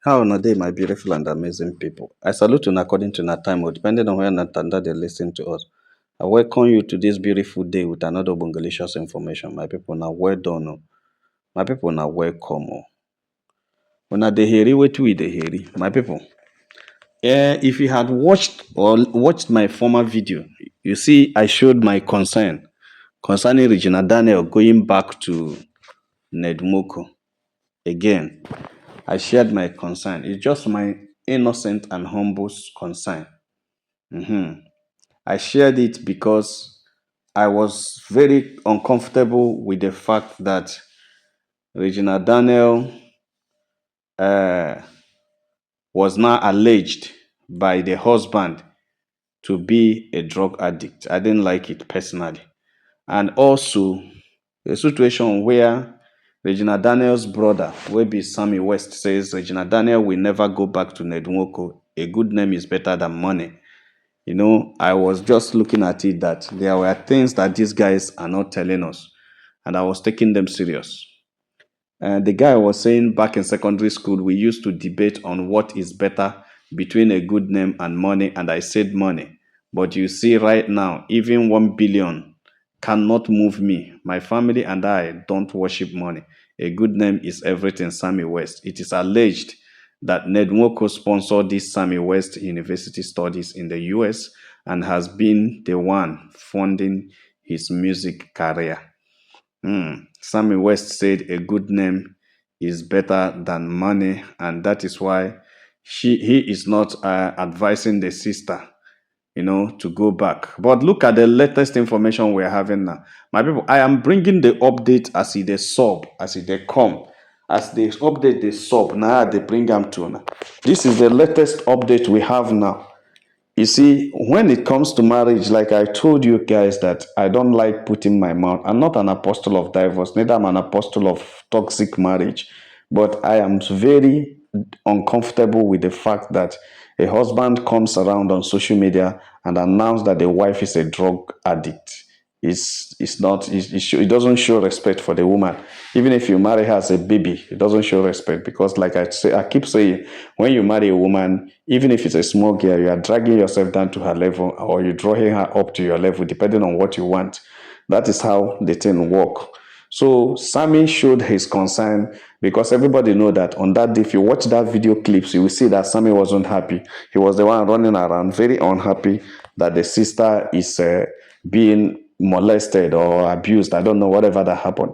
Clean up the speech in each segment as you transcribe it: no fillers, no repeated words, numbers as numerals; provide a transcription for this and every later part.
How na day, my beautiful and amazing people. I salute you according to na time, or depending on where not under they listen to us. I welcome you to this beautiful day with another Bungalicious information. My people now well done. Oh. My people now welcome. Oh. Una dey hear what we dey hear. My people. If you had watched my former video, you see I showed my concern concerning Regina Daniel going back to Nwoko again. I shared my concern. It's just my innocent and humble concern. I shared it because I was very uncomfortable with the fact that Regina Daniel uh, was now alleged by the husband to be a drug addict. I didn't like it personally. And also, a situation where Regina Daniel's brother, will be Sammy West, says Regina Daniel will never go back to Nwoko. A good name is better than money. You know, I was just looking at it that there were things that these guys are not telling us, and I was taking them serious. And the guy was saying back in secondary school, we used to debate on what is better between a good name and money, and I said money. But you see, right now, even 1 billion cannot move me. My family and I don't worship money. A good name is everything, Sammy West. It is alleged that Nwoko sponsored this Sammy West University studies in the US and has been the one funding his music career. Sammy West said a good name is better than money, and that is why he is not advising the sister, to go back. But look at the latest information we're having now. My people, I am bringing the update as it is sub, as it they come. As they update the sub, now they bring them to now. This is the latest update we have now. You see, when it comes to marriage, like I told you guys that I don't like putting my mouth. I'm not an apostle of divorce, neither am I an apostle of toxic marriage. But I am very uncomfortable with the fact that a husband comes around on social media and announces that the wife is a drug addict. It's not it doesn't show respect for the woman. Even if you marry her as a baby, it doesn't show respect because, like I keep saying, when you marry a woman, even if it's a small girl, you are dragging yourself down to her level, or you're drawing her up to your level, depending on what you want. That is how the thing work. So Sammy showed his concern because everybody know that on that day, if you watch that video clips, you will see that Sammy wasn't happy. He was the one running around, very unhappy that the sister is being molested or abused. I don't know, whatever that happened.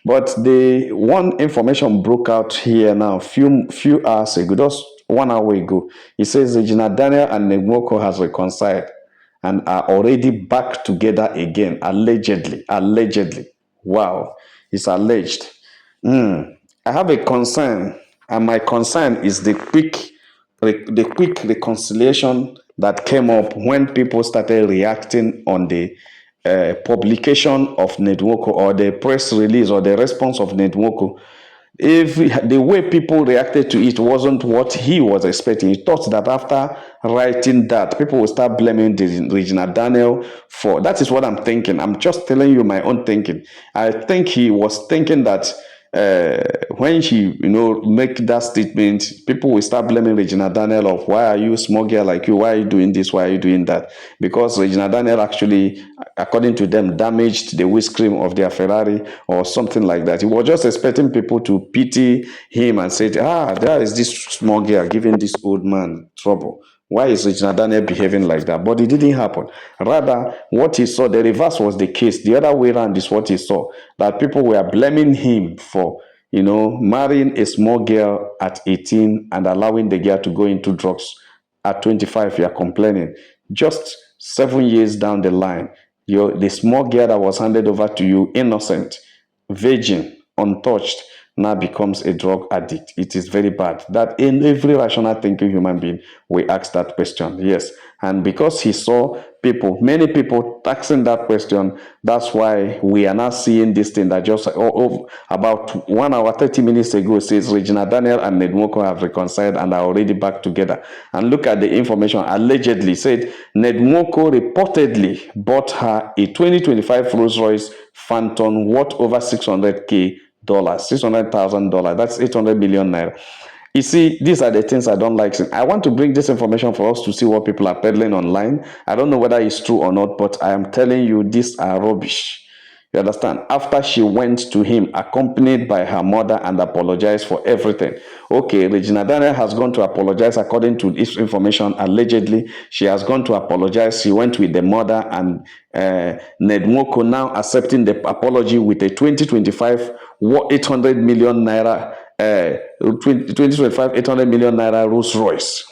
But the one information broke out here now, few hours ago, just 1 hour ago. It says Regina Daniel and Nwoko has reconciled and are already back together again, allegedly. Allegedly. Wow. It's alleged. I have a concern, and my concern is the quick reconciliation that came up when people started reacting on the publication of Nwoko, or the press release, or the response of Nwoko. If the way people reacted to it wasn't what he was expecting, he thought that after writing that, people will start blaming Regina Daniel for that. Is what I'm thinking. I'm just telling you my own thinking. I think he was thinking that when he, make that statement, people will start blaming Regina Daniel of, why are you a small girl like you? Why are you doing this? Why are you doing that? Because Regina Daniel actually, according to them, damaged the windscreen of their Ferrari or something like that. He was just expecting people to pity him and say, there is this small girl giving this old man trouble. Why is Regina Daniel behaving like that? But it didn't happen. Rather, what he saw, the reverse was the case. The other way around is what he saw, that people were blaming him for, marrying a small girl at 18 and allowing the girl to go into drugs at 25. You are complaining. Just 7 years down the line, the small girl that was handed over to you, innocent, virgin, untouched, now becomes a drug addict. It is very bad. That in every rational thinking human being, we ask that question. Yes. And because he saw many people asking that question, that's why we are now seeing this thing that just about 1 hour, 30 minutes ago says Regina Daniel and Nwoko have reconciled and are already back together. And look at the information. Allegedly said Nwoko reportedly bought her a 2025 Rolls Royce Phantom worth over $600,000, $600,000. That's 800 million naira. You see, these are the things I don't like. I want to bring this information for us to see what people are peddling online. I don't know whether it's true or not, but I am telling you, these are rubbish. You understand? After she went to him, accompanied by her mother, and apologized for everything. Okay, Regina Daniel has gone to apologize according to this information. Allegedly, she has gone to apologize. She went with the mother, and Ned Nwoko now accepting the apology with a 2025 800 million naira 2025 800 million naira Rolls Royce.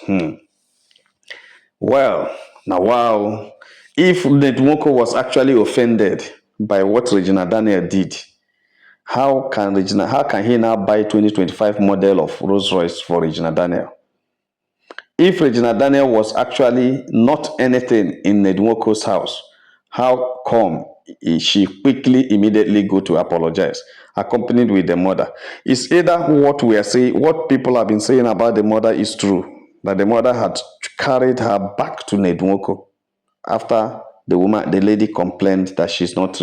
Well, now wow. If Ned Nwoko was actually offended by what Regina Daniel did, how can he now buy 2025 model of Rolls Royce for Regina Daniel? If Regina Daniel was actually not anything in Ned Nwoko's house, how come she quickly, immediately go to apologize, accompanied with the mother? It's either what we are saying, what people have been saying about the mother is true, that the mother had carried her back to Ned Nwoko after the lady complained that she's not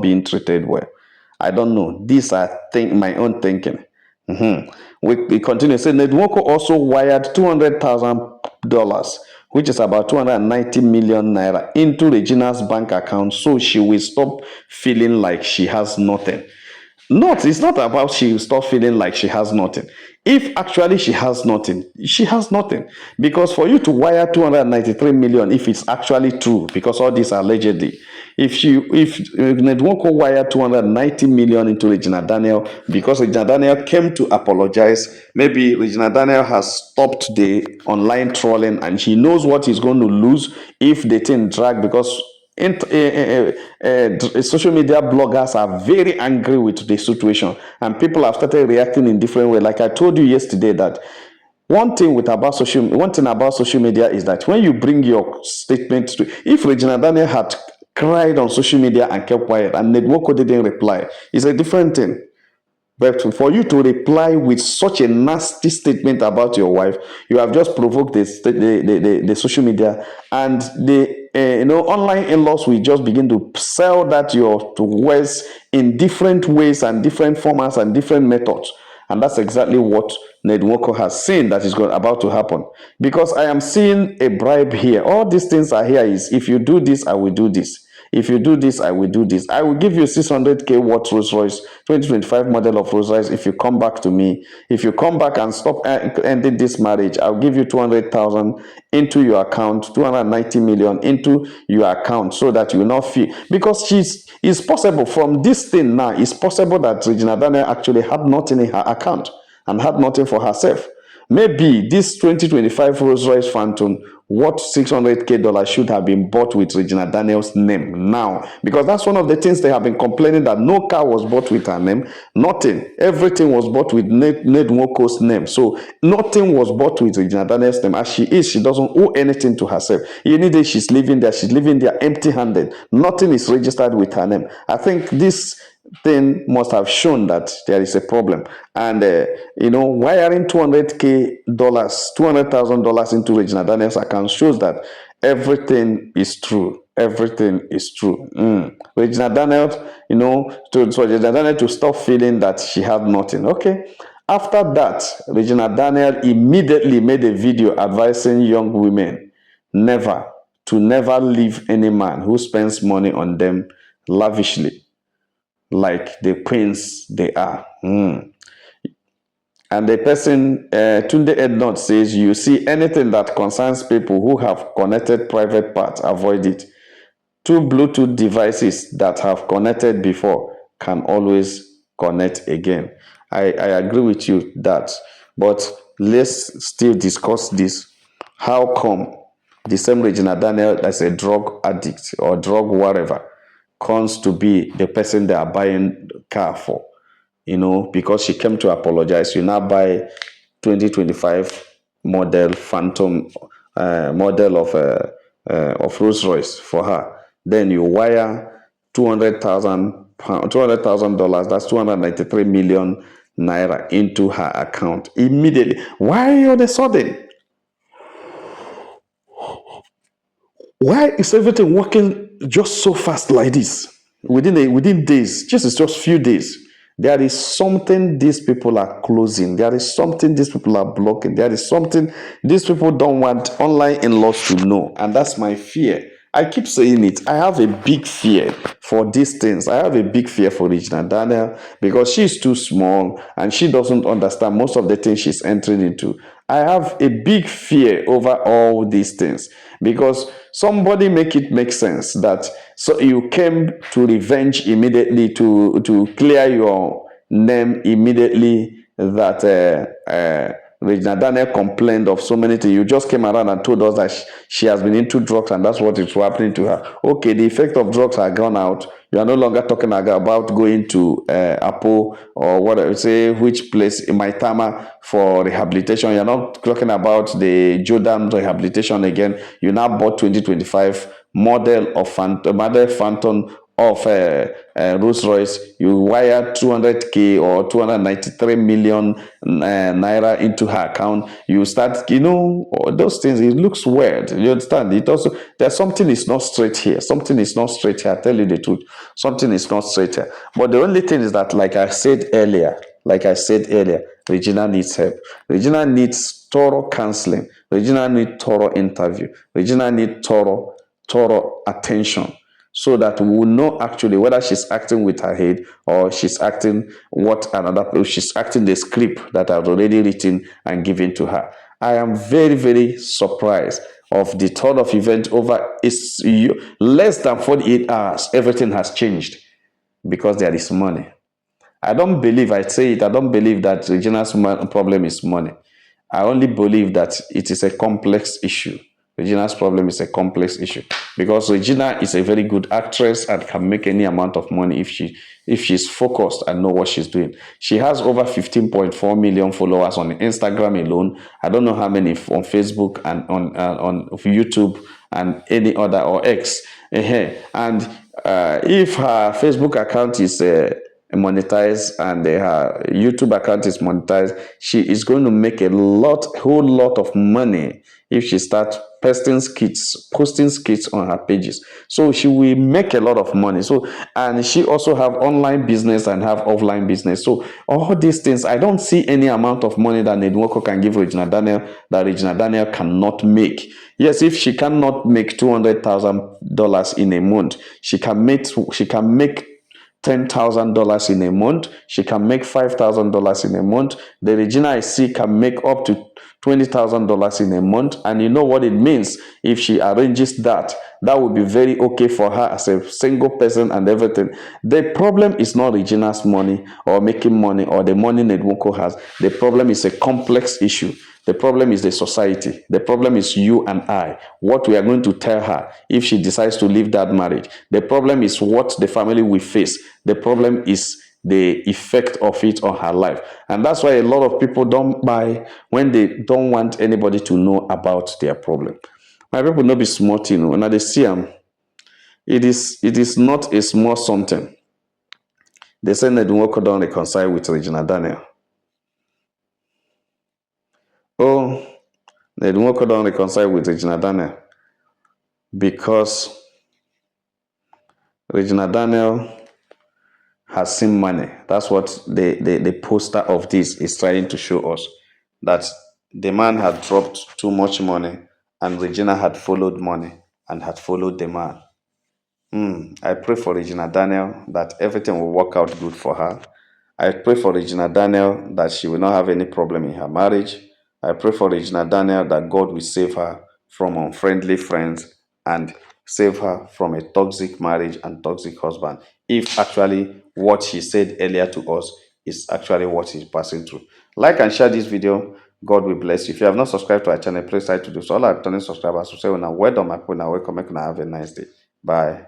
being treated well. I don't know. These are my own thinking. We continue. Say Nedwoko also wired $200,000, which is about 290 million naira, into Regina's bank account, so she will stop feeling like she has nothing. It's not about she will stop feeling like she has nothing. If actually she has nothing, she has nothing. Because for you to wire 293 million, if it's actually true, because all these are allegedly, if Nedwoko wired 290 million into Regina Daniel, because Regina Daniel came to apologize, maybe Regina Daniel has stopped the online trolling and she knows what he's going to lose if the thing drag, because social media bloggers are very angry with the situation, and people have started reacting in different ways. Like I told you yesterday, that one thing about social media is that when you bring your statement to, if Regina Daniel had cried on social media and kept quiet and Nedwoko didn't reply, it's a different thing. But for you to reply with such a nasty statement about your wife, you have just provoked the social media, and the online in-laws will just begin to sell that your words in different ways and different formats and different methods. And that's exactly what Ned Nwoko has seen that is about to happen. Because I am seeing a bribe here. All these things are here is, if you do this, I will do this. If you do this, I will do this. I will give you 600K watt Rolls Royce, 2025 model of Rolls Royce, if you come back to me. If you come back and stop ending this marriage, I'll give you 200,000 into your account, 290 million into your account, so that you will not feel. Because it's possible from this thing now, it's possible that Regina Daniel actually had nothing in her account and had nothing for herself. Maybe this 2025 Rolls Royce Phantom worth $600K should have been bought with Regina Daniel's name now, because that's one of the things they have been complaining, that no car was bought with her name. Nothing. Everything was bought with Ned Nwoko's name. So nothing was bought with Regina Daniel's name. As she doesn't owe anything to herself. Any day she's living there empty-handed. Nothing is registered with her name. I think this thing must have shown that there is a problem. And wiring $200,000 into Regina Daniel's account shows that everything is true. Everything is true. Regina Daniel, for Regina Daniel to stop feeling that she had nothing. Okay. After that, Regina Daniel immediately made a video advising young women never leave any man who spends money on them lavishly, like the queens they are. And the person, Tunde Ednot, says, you see anything that concerns people who have connected private parts, avoid it. Two Bluetooth devices that have connected before can always connect again. I agree with you that, but let's still discuss this. How come the same Regina Daniel, that's a drug addict or drug whatever, comes to be the person they are buying car for? Because she came to apologize, you now buy 2025 model Phantom model of Rolls Royce for her. Then you wire $200,000, that's 293 million naira, into her account immediately. Why all of a sudden? Why is everything working just so fast like this? Within days, just few days. There is something these people are closing. There is something these people are blocking. There is something these people don't want online in-laws to know. And that's my fear. I keep saying it. I have a big fear for these things. I have a big fear for Regina Daniel because she's too small and she doesn't understand most of the things she's entering into. I have a big fear over all these things because somebody make it make sense that so you came to revenge immediately to clear your name immediately that Regina Daniel complained of so many things. You just came around and told us that she has been into drugs and that's what is happening to her. Okay, the effect of drugs are gone out. You are no longer talking about going to Apo or what I would say, which place in Maitama for rehabilitation. You're not talking about the Jordan rehabilitation again. You now bought 2025 model Phantom of Rolls Royce. You wired 200k or 293 million naira into her account. You start, those things. It looks weird. You understand? It also there's something is not straight here. Something is not straight here. I tell you the truth. Something is not straight here. But the only thing is that, like I said earlier, Regina needs help. Regina needs thorough counseling. Regina needs thorough interview. Regina needs thorough attention so that we will know actually whether she's acting with her head or she's acting she's acting the script that I've already written and given to her. I am very, very surprised of the thought of event over less than 48 hours. Everything has changed because there is money. I don't believe that Regina's problem is money. I only believe that it is a complex issue. Regina's problem is a complex issue because Regina is a very good actress and can make any amount of money if she's focused and know what she's doing. She has over 15.4 million followers on Instagram alone. I don't know how many on Facebook and on YouTube and any other or X. And if her Facebook account is monetized and her YouTube account is monetized, she is going to make whole lot of money if she starts posting skits on her pages. So she will make a lot of money. So, and she also have online business and have offline business. So all these things, I don't see any amount of money that Nwoko can give Regina Daniel that Regina Daniel cannot make. Yes, if she cannot make $200,000 in a month, she can make $10,000 in a month. She can make $5,000 in a month. The Regina I see can make up to $20,000 in a month. And you know what it means if she arranges that. That would be very okay for her as a single person and everything. The problem is not Regina's money or making money or the money Nwoko has. The problem is a complex issue. The problem is the society. The problem is you and I. What we are going to tell her if she decides to leave that marriage. The problem is what the family will face. The problem is the effect of it on her life. And that's why a lot of people don't buy when they don't want anybody to know about their problem. My people not be smart, when they see them, it is not a small something. They say that Nwoko don't reconcile with Regina Daniel. Oh, they Nwoko don't reconcile with Regina Daniel because Regina Daniel has seen money. That's what the poster of this is trying to show us. That the man had dropped too much money and Regina had followed money and had followed the man. I pray for Regina Daniel that everything will work out good for her. I pray for Regina Daniel that she will not have any problem in her marriage. I pray for Regina Daniel that God will save her from unfriendly friends and save her from a toxic marriage and toxic husband. If actually what she said earlier to us is actually what she's passing through. Like and share this video. God will bless you. If you have not subscribed to our channel, please try to do so. All our returning subscribers will say, well done, my people. Now, welcome. Have a nice day. Bye.